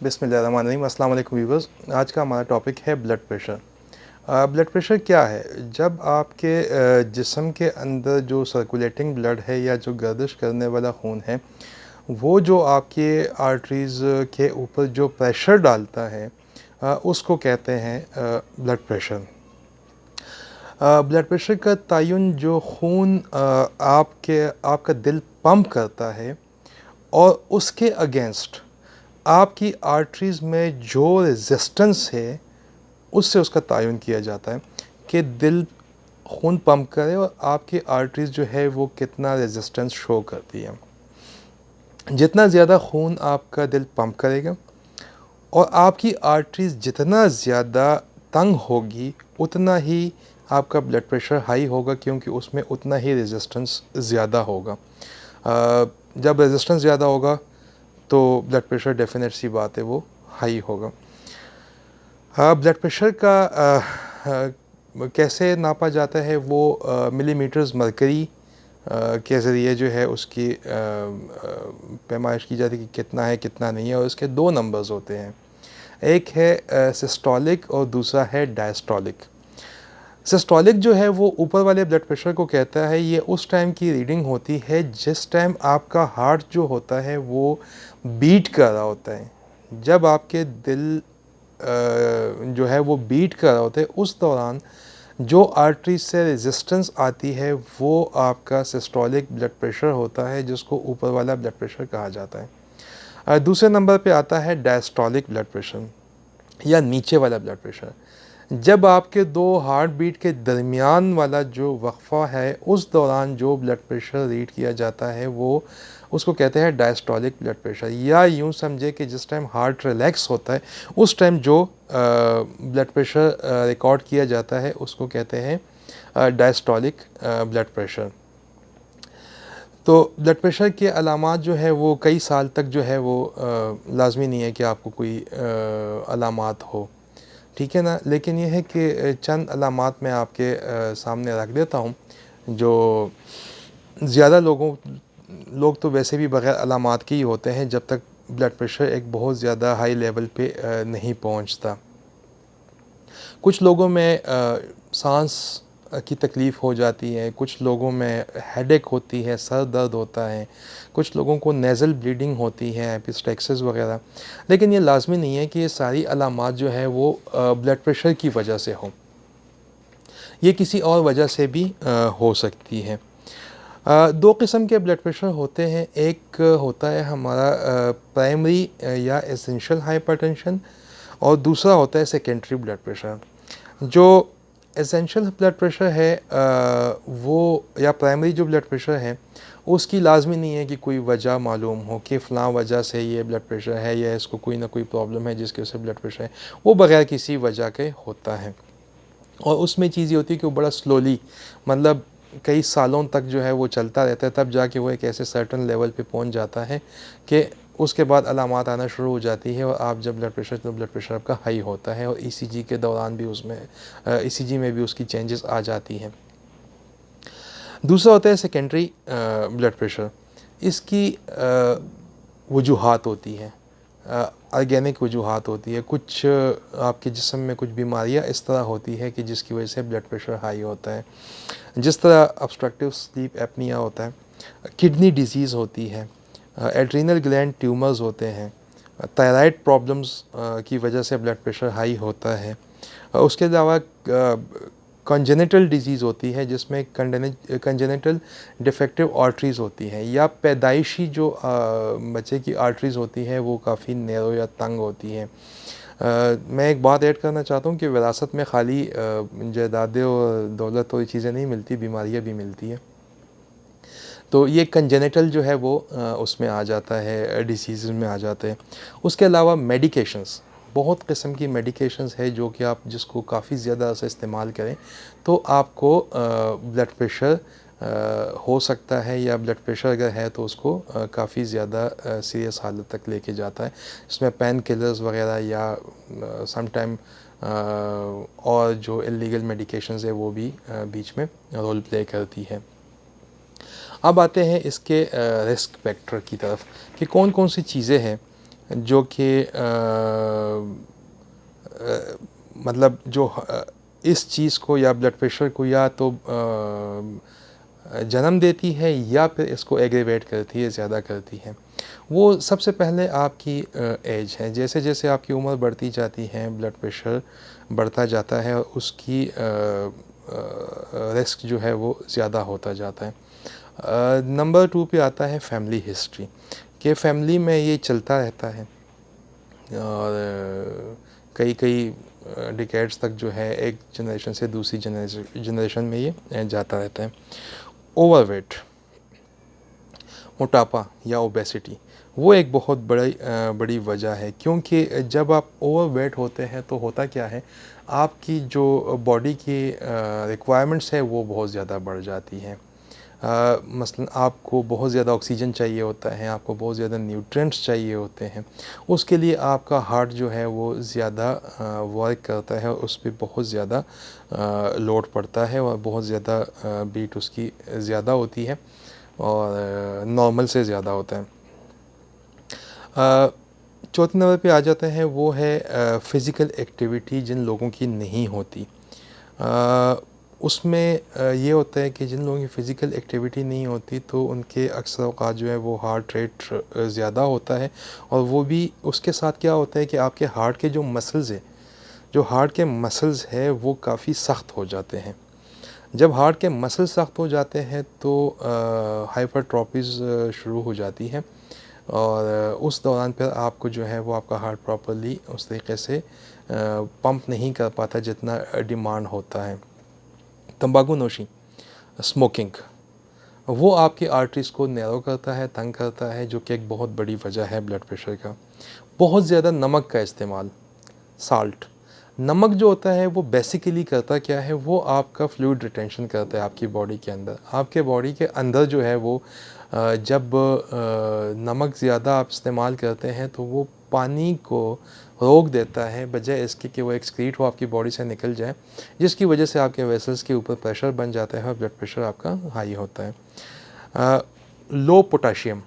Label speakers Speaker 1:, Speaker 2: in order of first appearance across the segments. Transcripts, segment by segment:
Speaker 1: बिस्मिल्लाहिर्रहमानिर्रहीम। अस्सलाम वालेकुम व्यूअर्स। आज का हमारा टॉपिक है ब्लड प्रेशर। ब्लड प्रेशर क्या है? जब आपके जिस्म के अंदर जो सर्कुलेटिंग ब्लड है या जो गर्दिश करने वाला खून है, वो जो आपके आर्टरीज़ के ऊपर जो प्रेशर डालता है, उसको कहते हैं ब्लड प्रेशर। ब्लड प्रेशर का तयन जो खून आपका दिल पंप करता है और उसके अगेंस्ट आपकी आर्टरीज़ में जो रेजिस्टेंस है, उससे उसका तयन किया जाता है कि दिल खून पंप करे और आपकी आर्टरीज़ जो है वो कितना रेजिस्टेंस शो करती है। जितना ज़्यादा खून आपका दिल पंप करेगा और आपकी आर्टरीज़ जितना ज़्यादा तंग होगी, उतना ही आपका ब्लड प्रेशर हाई होगा, क्योंकि उसमें उतना ही रेजिस्टेंस ज़्यादा होगा। जब रेजिस्टेंस ज़्यादा होगा तो ब्लड प्रेशर डेफिनेट सी बात है वो हाई होगा। ब्लड प्रेशर का कैसे नापा जाता है? वो मिलीमीटर्स मरकरी के ज़रिए जो है उसकी पैमाइश की जाती है कि कितना है कितना नहीं है। और इसके दो नंबर्स होते हैं, एक है सिस्टोलिक और दूसरा है डायस्टोलिक। सिस्टोलिक जो है वो ऊपर वाले ब्लड प्रेशर को कहता है। ये उस टाइम की रीडिंग होती है जिस टाइम आपका हार्ट जो होता है वो बीट कर रहा होता है। जब आपके दिल जो है वो बीट कर रहा होता है, उस दौरान जो आर्टरी से रेजिस्टेंस आती है वो आपका सिस्टोलिक ब्लड प्रेशर होता है, जिसको ऊपर वाला ब्लड प्रेशर कहा जाता है। दूसरे नंबर पे आता है डायस्टोलिक ब्लड प्रेशर या नीचे वाला ब्लड प्रेशर। जब आपके दो हार्ट बीट के दरमियान वाला जो वक्फा है, उस दौरान जो ब्लड प्रेशर रीड किया जाता है वो उसको कहते हैं डायस्टोलिक ब्लड प्रेशर। या यूँ समझे कि जिस टाइम हार्ट रिलैक्स होता है उस टाइम जो ब्लड प्रेशर रिकॉर्ड किया जाता है उसको कहते हैं डायस्टोलिक ब्लड प्रेशर। तो ब्लड प्रेशर के अलामात जो है वो कई साल तक जो है वो लाजमी नहीं है कि आपको कोई अलामात हो, ठीक है ना। लेकिन यह है कि चंद अलामात मैं आपके सामने रख देता हूँ जो ज़्यादा लोग तो वैसे भी बग़ैर अलामात के ही होते हैं जब तक ब्लड प्रेशर एक बहुत ज़्यादा हाई लेवल पे नहीं पहुँचता। कुछ लोगों में सांस की तकलीफ़ हो जाती है, कुछ लोगों में हेडेक होती है, सर दर्द होता है, कुछ लोगों को नेज़ल ब्लीडिंग होती है, एपिस्टेक्सिस वगैरह। लेकिन ये लाजमी नहीं है कि ये सारी अलामात जो है वो ब्लड प्रेशर की वजह से हो, ये किसी और वजह से भी हो सकती है। दो किस्म के ब्लड प्रेशर होते हैं। एक होता है हमारा प्राइमरी या एसेंशियल हाइपरटेंशन और दूसरा होता है सेकेंडरी ब्लड प्रेशर। जो एसेंशियल ब्लड प्रेशर है वो या प्राइमरी जो ब्लड प्रेशर है उसकी लाजमी नहीं है कि कोई वजह मालूम हो कि फ़लाँ वजह से ये ब्लड प्रेशर है या इसको कोई ना कोई प्रॉब्लम है जिसकी वजह से ब्लड प्रेशर है। वो बग़ैर किसी वजह के होता है और उसमें चीज़ ये होती है कि वो बड़ा स्लोली, मतलब कई सालों तक जो है वो चलता रहता है, तब जाके वो एक ऐसे सर्टन लेवल पे पहुंच जाता है कि उसके बाद अलामात आना शुरू हो जाती है और आप जब ब्लड प्रेशर आपका हाई होता है और ईसीजी के दौरान भी उसमें ईसीजी में भी उसकी चेंजेस आ जाती हैं। दूसरा होता है सेकेंडरी ब्लड प्रेशर। इसकी वजूहात होती हैं, ऑर्गेनिक वजूहात होती है। कुछ आपके जिस्म में कुछ बीमारियां इस तरह होती है कि जिसकी वजह से ब्लड प्रेशर हाई होता है, जिस तरह ऑब्स्ट्रक्टिव स्लीप एपनिया होता है, किडनी डिजीज़ होती है, एड्रीनल ग्लैंड ट्यूमर्स होते हैं, थायराइड प्रॉब्लम्स की वजह से ब्लड प्रेशर हाई होता है। उसके अलावा कंजेनिटल डिजीज़ होती है जिसमें कंजेनिटल डिफेक्टिव आर्टरीज़ होती हैं, या पैदाइशी जो बच्चे की आर्टरीज़ होती हैं वो काफ़ी नैरो या तंग होती हैं। मैं एक बात ऐड करना चाहता हूँ कि विरासत में खाली जायदादें और दौलत और ये चीज़ें नहीं मिलती, बीमारियाँ भी मिलती हैं। तो ये कंजेनिटल जो है वो उसमें आ जाता है, डिसीज़ में आ जाते हैं। उसके अलावा मेडिकेशंस, बहुत किस्म की मेडिकेशंस है जो कि आप जिसको काफ़ी ज़्यादा से इस्तेमाल करें तो आपको ब्लड प्रेशर हो सकता है, या ब्लड प्रेशर अगर है तो उसको काफ़ी ज़्यादा सीरियस हालत तक लेके जाता है। इसमें पेन किलर्स वगैरह या सम टाइम और जो इलीगल मेडिकेशंस है वो भी बीच में रोल प्ले करती है। अब आते हैं इसके रिस्क फैक्टर की तरफ कि कौन कौन सी चीज़ें हैं जो कि मतलब जो इस चीज़ को या ब्लड प्रेशर को या तो जन्म देती है या फिर इसको एग्रीवेट करती है, ज़्यादा करती है। वो सबसे पहले आपकी एज है। जैसे जैसे आपकी उम्र बढ़ती जाती है ब्लड प्रेशर बढ़ता जाता है और उसकी रिस्क जो है वो ज़्यादा होता जाता है। नंबर 2 पे आता है फैमिली हिस्ट्री, कि फैमिली में ये चलता रहता है और कई कई डिकेड्स तक जो है एक जनरेशन से दूसरी जनरेशन में ये जाता रहता है। ओवरवेट, मोटापा या ओबेसिटी, वो एक बहुत बड़ी वजह है, क्योंकि जब आप ओवरवेट होते हैं तो होता क्या है, आपकी जो बॉडी की रिक्वायरमेंट्स है वो बहुत ज़्यादा बढ़ जाती हैं। मसलन आपको बहुत ज़्यादा ऑक्सीजन चाहिए होता है, आपको बहुत ज़्यादा न्यूट्रिएंट्स चाहिए होते हैं, उसके लिए आपका हार्ट जो है वो ज़्यादा वर्क करता है, उस पर बहुत ज़्यादा लोड पड़ता है और बहुत ज़्यादा बीट उसकी ज़्यादा होती है और नॉर्मल से ज़्यादा होता है। चौथे नंबर पे आ जाते हैं, वो है फ़िज़िकल एक्टिविटी जिन लोगों की नहीं होती। उसमें ये होता है कि जिन लोगों की फ़िज़िकल एक्टिविटी नहीं होती तो उनके अक्सर औक़ात जो है वो हार्ट रेट ज़्यादा होता है, और वो भी उसके साथ क्या होता है कि आपके हार्ट के जो मसल्स हैं, जो हार्ट के मसल्स है वो काफ़ी सख्त हो जाते हैं। जब हार्ट के मसल सख्त हो जाते हैं तो हाइपरट्रॉपीज़ शुरू हो जाती है, और उस दौरान पर आपको जो है वो आपका हार्ट प्रॉपर्ली उस तरीके से पंप नहीं कर पाता जितना डिमांड होता है। तंबाकू नोशी, स्मोकिंग, वो आपकी आर्टरीज़ को नैरो करता है, तंग करता है, जो कि एक बहुत बड़ी वजह है ब्लड प्रेशर का। बहुत ज़्यादा नमक का इस्तेमाल, साल्ट, नमक जो होता है वो बेसिकली करता क्या है, वो आपका फ्लूइड रिटेंशन करता है आपकी बॉडी के अंदर। आपके बॉडी के अंदर जो है वो जब नमक ज़्यादा आप इस्तेमाल करते हैं तो वो पानी को रोक देता है, बजाय इसके कि वो एक्सक्रीट हो आपकी बॉडी से निकल जाए, जिसकी वजह से आपके वेसल्स के ऊपर प्रेशर बन जाता है और ब्लड प्रेशर आपका हाई होता है। लो पोटाशियम,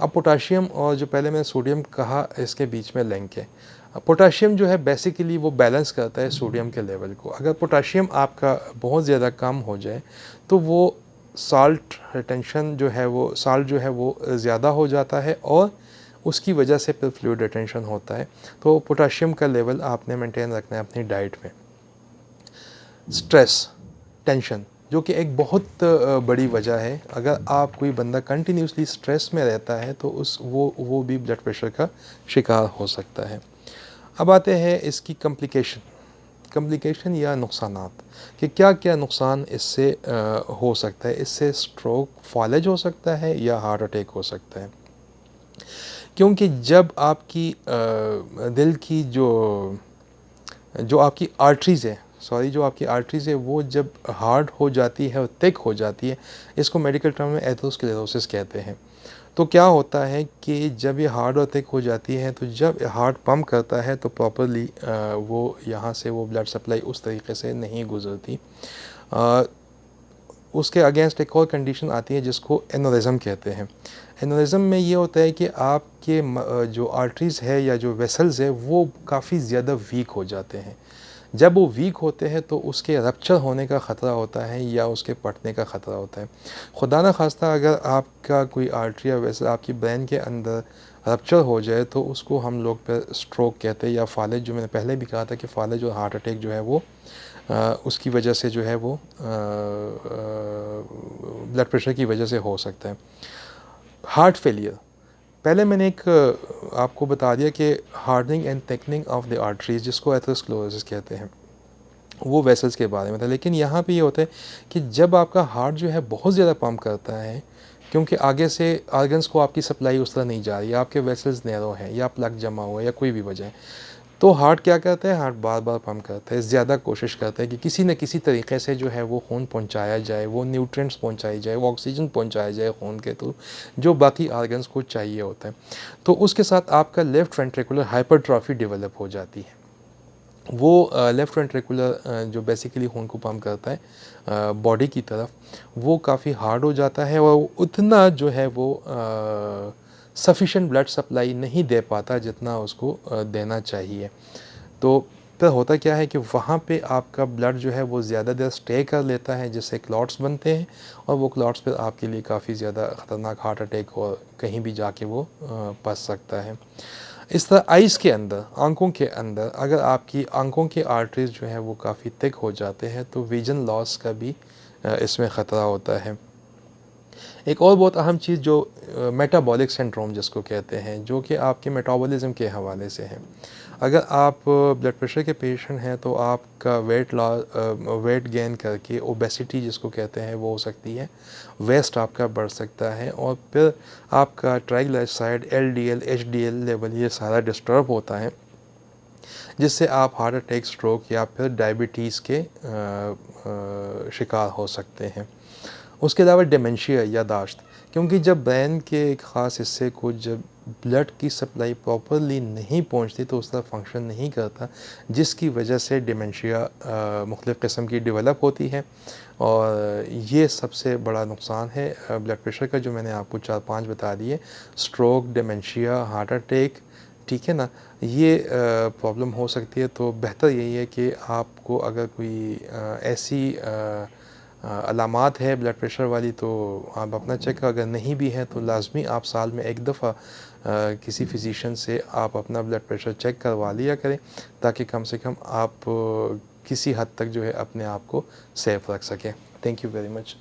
Speaker 1: अब पोटाशियम और जो पहले मैंने सोडियम कहा, इसके बीच में लिंक है। पोटाशियम जो है बेसिकली वो बैलेंस करता है सोडियम के लेवल को। अगर पोटाशियम आपका बहुत ज़्यादा कम हो जाए तो वो साल्ट रिटेंशन जो है वो साल्ट जो है वो ज़्यादा हो जाता है और उसकी वजह से फिर फ्लूइड रिटेंशन होता है। तो पोटाशियम का लेवल आपने मेंटेन रखना है अपनी डाइट में। स्ट्रेस, टेंशन, जो कि एक बहुत बड़ी वजह है। अगर आप कोई बंदा कंटिन्यूसली स्ट्रेस में रहता है तो वो भी ब्लड प्रेशर का शिकार हो सकता है। अब आते हैं इसकी कम्प्लिकेशन या नुकसानात, कि क्या क्या नुकसान इससे हो सकता है। इससे स्ट्रोक, फॉलेज हो सकता है या हार्ट अटैक हो सकता है, क्योंकि जब आपकी दिल की जो आपकी आर्टरीज़ है, जो आपकी आर्टरीज़ है वो जब हार्ड हो जाती है और थिक हो जाती है, इसको मेडिकल टर्म में एथेरोस्क्लेरोसिस कहते हैं। तो क्या होता है कि जब ये हार्ड और थिक हो जाती है तो जब हार्ट पंप करता है तो प्रॉपरली वो यहाँ से वो ब्लड सप्लाई उस तरीके से नहीं गुजरती। उसके अगेंस्ट एक और कंडीशन आती है जिसको एनोरिज्म कहते हैं। एनोरिज्म में ये होता है कि आपके जो आर्टरीज़ है या जो वेसल्स है वो काफ़ी ज़्यादा वीक हो जाते हैं। जब वो वीक होते हैं तो उसके रप्चर होने का ख़तरा होता है या उसके फटने का ख़तरा होता है। खुदा न खास्ता अगर आपका कोई आर्टरी या वेसल आपकी ब्रेन के अंदर रप्चर हो जाए तो उसको हम लोग पे स्ट्रोक कहते हैं, या फालेज, जो मैंने पहले भी कहा था कि फालेज और हार्ट अटैक जो है वो उसकी वजह से जो है वो ब्लड प्रेशर की वजह से हो सकता है। हार्ट फेलियर, पहले मैंने एक आपको बता दिया कि hardening and thickening of the arteries, जिसको एथेरोस्क्लेरोसिस कहते हैं, वो वेसल्स के बारे में था। लेकिन यहाँ पे ये होता है कि जब आपका हार्ट जो है बहुत ज़्यादा पंप करता है, क्योंकि आगे से आर्गन्स को आपकी सप्लाई उस तरह नहीं जा रही है, आपके वेसल्स नैरो हैं या प्लग जमा हुआ है या कोई भी वजह है, तो हार्ट क्या करता है, हार्ट बार बार पंप करता है, ज़्यादा कोशिश करता है कि किसी न किसी तरीके से जो है वो खून पहुंचाया जाए, वो न्यूट्रिएंट्स पहुंचाई जाए, वो ऑक्सीजन पहुंचाया जाए खून के थ्रू, जो बाकी आर्गन्स को चाहिए होता है। तो उसके साथ आपका लेफ़्ट वेंट्रिकुलर हाइपरट्रॉफी डेवलप हो जाती है। वो लेफ़्ट वेंट्रिकुलर जो बेसिकली खून को पंप करता है बॉडी की तरफ, वो काफ़ी हार्ड हो जाता है और उतना जो है वो सफिशेंट ब्लड सप्लाई नहीं दे पाता जितना उसको देना चाहिए। तो फिर होता क्या है कि वहाँ पे आपका ब्लड जो है वो ज़्यादा देर स्टे कर लेता है, जिससे क्लॉट्स बनते हैं, और वो क्लॉट्स फिर आपके लिए काफ़ी ज़्यादा ख़तरनाक हार्ट अटैक और कहीं भी जाके वो फंस सकता है। इस तरह आइज़ के अंदर, आँखों के अंदर, अगर आपकी आँखों के आर्टरीज़ जो हैं वो काफ़ी थिक हो जाते हैं तो विज़न लॉस का भी इसमें ख़तरा होता है। एक और बहुत अहम चीज़ जो मेटाबॉलिक सिंड्रोम जिसको कहते हैं, जो कि आपके मेटाबॉलिज़्म के हवाले से है। अगर आप ब्लड प्रेशर के पेशेंट हैं तो आपका वेट गेन करके ओबेसिटी जिसको कहते हैं वो हो सकती है, वेस्ट आपका बढ़ सकता है, और फिर आपका ट्राइग्लिसराइड, एलडीएल, एचडीएल लेवल ये सारा डिस्टर्ब होता है, जिससे आप हार्ट अटैक, स्ट्रोक या फिर डायबिटीज़ के शिकार हो सकते हैं। उसके अलावा डिमेंशिया, यादाश्त, क्योंकि जब ब्रेन के एक ख़ास हिस्से को जब ब्लड की सप्लाई प्रॉपरली नहीं पहुंचती तो उसका फंक्शन नहीं करता, जिसकी वजह से डिमेंशिया मुख्तलिफ़ किस्म की डेवलप होती है। और ये सबसे बड़ा नुकसान है ब्लड प्रेशर का, जो मैंने आपको 4-5 बता दिए, स्ट्रोक, डिमेंशिया, हार्ट अटैक, ठीक है ना, ये प्रॉब्लम हो सकती है। तो बेहतर यही है कि आपको अगर कोई ऐसी अलामात है ब्लड प्रेशर वाली तो आप अपना चेक, अगर नहीं भी है तो लाजमी आप साल में एक दफ़ा किसी फिजिशियन से आप अपना ब्लड प्रेशर चेक करवा लिया करें, ताकि कम से कम आप किसी हद तक जो है अपने आप को सेफ रख सकें। Thank you very much.